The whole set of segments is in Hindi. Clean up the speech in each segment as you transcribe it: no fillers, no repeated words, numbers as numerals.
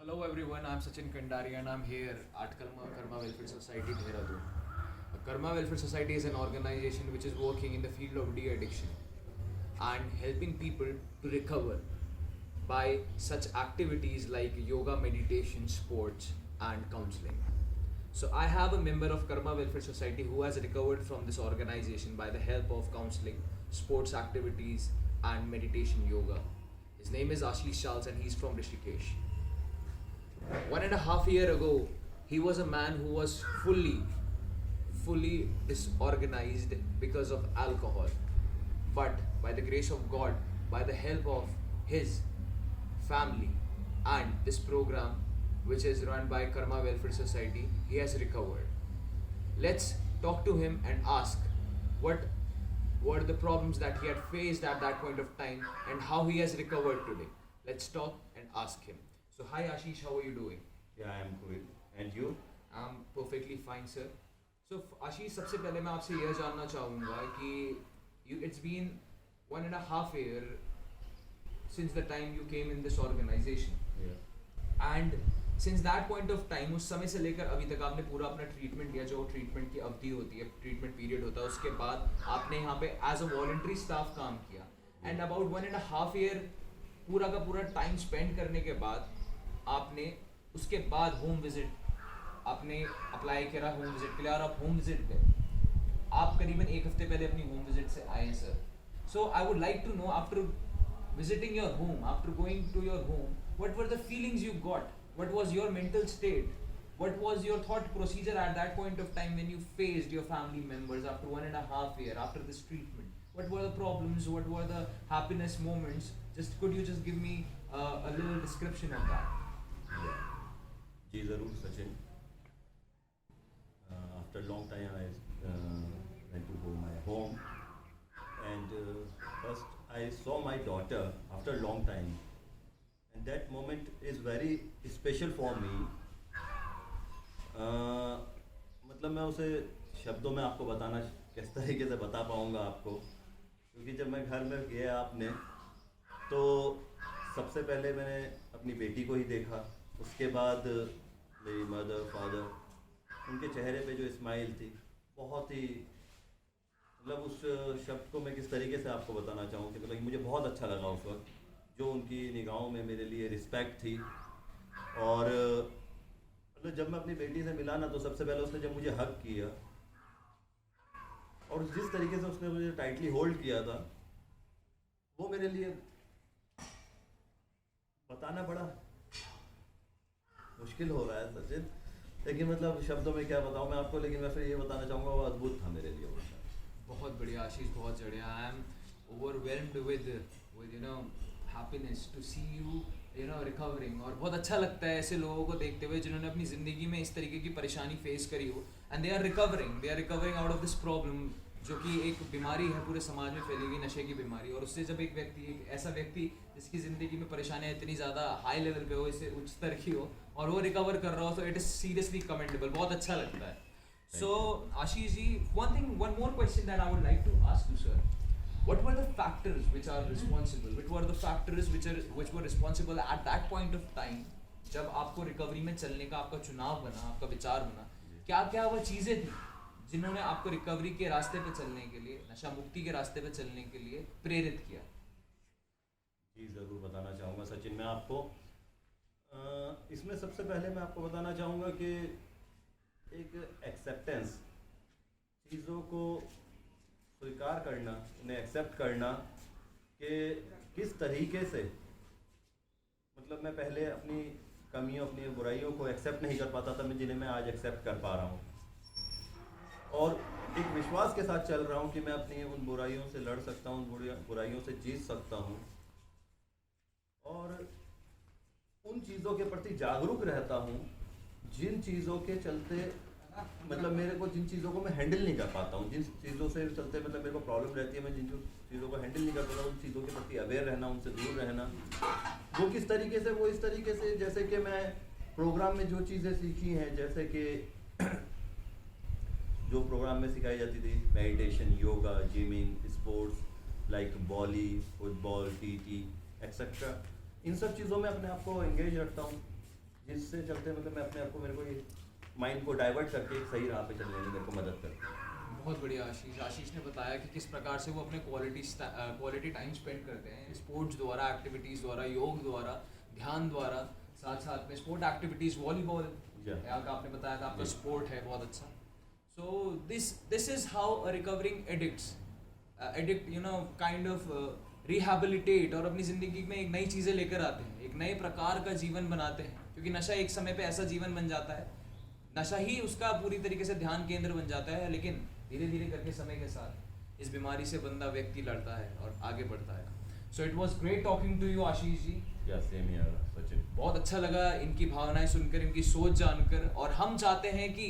Hello everyone, I'm Sachin Kandari and I'm here at Karma Welfare Society, Dehradun. Karma Welfare Society is an organization which is working in the field of de-addiction and helping people to recover by such activities like yoga, meditation, sports and counseling. So I have a member of Karma Welfare Society who has recovered from this organization by the help of counseling, sports activities and meditation yoga. His name is Ashish Charles and he's from Rishikesh. 1.5 years ago, he was a man who was fully disorganized because of alcohol. But by the grace of God, by the help of his family and this program, which is run by Karma Welfare Society, he has recovered. Let's talk to him and ask what were the problems that he had faced at that point of time and how he has recovered today. Let's talk and ask him. So, hi Ashish, how are you doing? Yeah, I am good. And you? I'm perfectly fine, sir. So, Ashish, सबसे पहले मैं आपसे यह जानना चाहूँगा कि it's been 1.5 years since the time you came in this organization. Yeah. And since that point of time, उस समय से लेकर अभी तक आपने पूरा अपना ट्रीटमेंट लिया, जो ट्रीटमेंट की अवधि होती है, ट्रीटमेंट पीरियड होता है, उसके बाद आपने यहाँ पे एज अ वॉलंटरी स्टाफ काम किया. एंड अबाउट 1.5 years पूरा का पूरा टाइम स्पेंड करने के बाद आपने उसके बाद होम विजिट आपने अप्लाई करा होम विजिट के लिए और आप होम विजिट गए. आप करीबन 1 हफ्ते पहले अपनी होम विजिट से आए हैं sir. So I would like to know after visiting your home, after going to your home, what were the feelings you got? What was your mental state? What was your thought procedure at that point of time when you faced your family members after 1.5 years after this treatment? What were the problems? What were the happiness moments? Could you just give me a little description of that? Yeah. जी ज़रूर Sachin. After a long time I went to go my home and first I saw my daughter after a long time and that moment is very special for me. मतलब मैं उसे शब्दों में आपको बताना किस तरीके से बता पाऊँगा आपको, क्योंकि जब मैं घर में गया आपने तो सबसे पहले मैंने अपनी बेटी को ही देखा. उसके बाद मेरी मदर फादर, उनके चेहरे पे जो स्माइल थी बहुत ही, मतलब उस शब्द को मैं किस तरीके से आपको बताना चाहूँ कि मतलब मुझे बहुत अच्छा लगा उस वक्त, जो उनकी निगाहों में मेरे लिए रिस्पेक्ट थी. और मतलब जब मैं अपनी बेटी से मिला ना तो सबसे पहले उसने जब मुझे हग किया और जिस तरीके से उसने मुझे टाइटली होल्ड किया था, वो मेरे लिए बताना बड़ा मुश्किल हो रहा है सचिन, लेकिन मतलब शब्दों में क्या बताऊँ मैं आपको, लेकिन मैं फिर ये बताना चाहूँगा वो अद्भुत था मेरे लिए वो. बहुत बढ़िया आशीष, बहुत बढ़िया. I am overwhelmed with you know happiness to see you know recovering. और बहुत अच्छा लगता है ऐसे लोगों को देखते हुए जिन्होंने अपनी ज़िंदगी में इस तरीके की परेशानी फेस करी हो and they are recovering out of this problem, जो कि एक बीमारी है पूरे समाज में फैली हुई, नशे की बीमारी. और उससे जब एक ऐसा व्यक्ति जिसकी ज़िंदगी में परेशानियाँ इतनी ज़्यादा हाई लेवल पे हो, इससे उच्च स्तर की हो, और वो रिकवर कर रहा हो, तो इट इज़ सीरियसली कमेंडेबल. बहुत अच्छा लगता है. So, Ashish ji, one more question that I would like to ask you, sir. What were the factors which are responsible? Which were the factors which were responsible at that point of time, जब आपको रिकवरी में चलने का आपका चुनाव बना, आपका विचार बना, क्या क्या वो चीज़ें थी जिन्होंने आपको रिकवरी के रास्ते पे चलने के लिए, नशा मुक्ति के रास्ते पे चलने के लिए प्रेरित किया? जी ज़रूर बताना चाहूँगा सचिन मैं आपको. इसमें सबसे पहले मैं आपको बताना चाहूँगा कि एक एक्सेप्टेंस, चीज़ों को स्वीकार करना, उन्हें एक्सेप्ट करना कि किस तरीके से, मतलब मैं पहले अपनी कमियों अपनी बुराइयों को एक्सेप्ट नहीं कर पाता था, मैं जिन्हें मैं आज एक्सेप्ट कर पा रहा हूँ और एक विश्वास के साथ चल रहा हूँ कि मैं अपनी उन बुराइयों से लड़ सकता हूँ, बुराइयों से जीत सकता हूँ और उन चीज़ों के प्रति जागरूक रहता हूँ जिन चीज़ों के चलते, मतलब मेरे को जिन चीज़ों को मैं हैंडल नहीं कर पाता हूँ, जिन चीज़ों से चलते मतलब मेरे को प्रॉब्लम रहती है, मैं जिन चीज़ों को हैंडल नहीं कर पाता, उन चीज़ों के प्रति अवेयर रहना, उनसे दूर रहना. वो किस तरीके से, वो इस तरीके से जैसे कि मैं प्रोग्राम में जो चीज़ें सीखी हैं, जैसे कि जो प्रोग्राम में सिखाई जाती थी, meditation, yoga, gymming, sports like volley, football, TT etcetera, इन सब चीज़ों में अपने आप को एंगेज रखता हूँ जिससे चलते मतलब मैं अपने आप को, मेरे को ये माइंड को डाइवर्ट करके एक सही राह पे चलने में मेरे को मदद करती है। बहुत बढ़िया आशीष। आशीष ने बताया कि किस प्रकार से वो अपने क्वालिटी टाइम स्पेंड करते हैं स्पोर्ट्स द्वारा, एक्टिविटीज़ द्वारा, योग द्वारा, ध्यान द्वारा, साथ साथ में स्पोर्ट एक्टिविटीज़, वॉलीबॉल यहाँ का आपने बताया था आपका स्पोर्ट है बहुत अच्छा। So this is how a recovering addict you know kind of rehabilitate और अपनी ज़िंदगी में एक नई चीज़ें लेकर आते हैं, एक नए प्रकार का जीवन बनाते हैं। क्योंकि नशा एक समय पे ऐसा जीवन बन जाता है, नशा ही उसका पूरी तरीके से ध्यान केंद्र बन जाता है, लेकिन धीरे धीरे करके समय के साथ इस बीमारी से बंदा व्यक्ति लड़ता है और आगे बढ़ता है। So it was great talking to you Ashish ji. Yeah same here Sachin. बहुत अच्छा लगा इनकी भावनाएं सुनकर, इनकी सोच जानकर। और हम चाहते हैं कि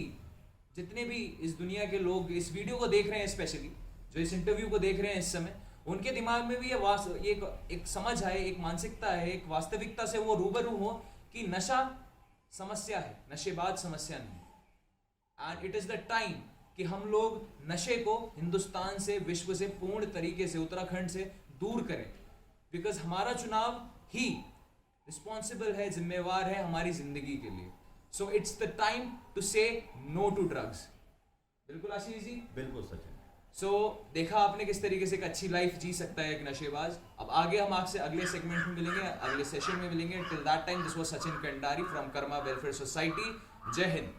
जितने भी इस दुनिया के लोग इस वीडियो को देख रहे हैं, स्पेशली जो इस इंटरव्यू को देख रहे हैं इस समय, उनके दिमाग में भी ये एक समझ आए, एक मानसिकता है, एक वास्तविकता से वो रूबरू हो कि नशा समस्या है, नशेबाज समस्या नहीं। And it is the time कि हम लोग नशे को हिंदुस्तान से, विश्व से पूर्ण तरीके से, उत्तराखंड से दूर करें। बिकॉज हमारा चुनाव ही रिस्पॉन्सिबल है, जिम्मेवार है हमारी जिंदगी के लिए। So it's the time to say no to drugs. बिल्कुल आशीष जी, बिल्कुल सचिन। सो देखा आपने किस तरीके से एक अच्छी लाइफ जी सकता है एक नशेबाज। अब आगे हम आपसे अगले सेगमेंट में मिलेंगे, अगले सेशन में मिलेंगे। Till that time, this was Sachin Kandari from Karma welfare society. जय हिंद।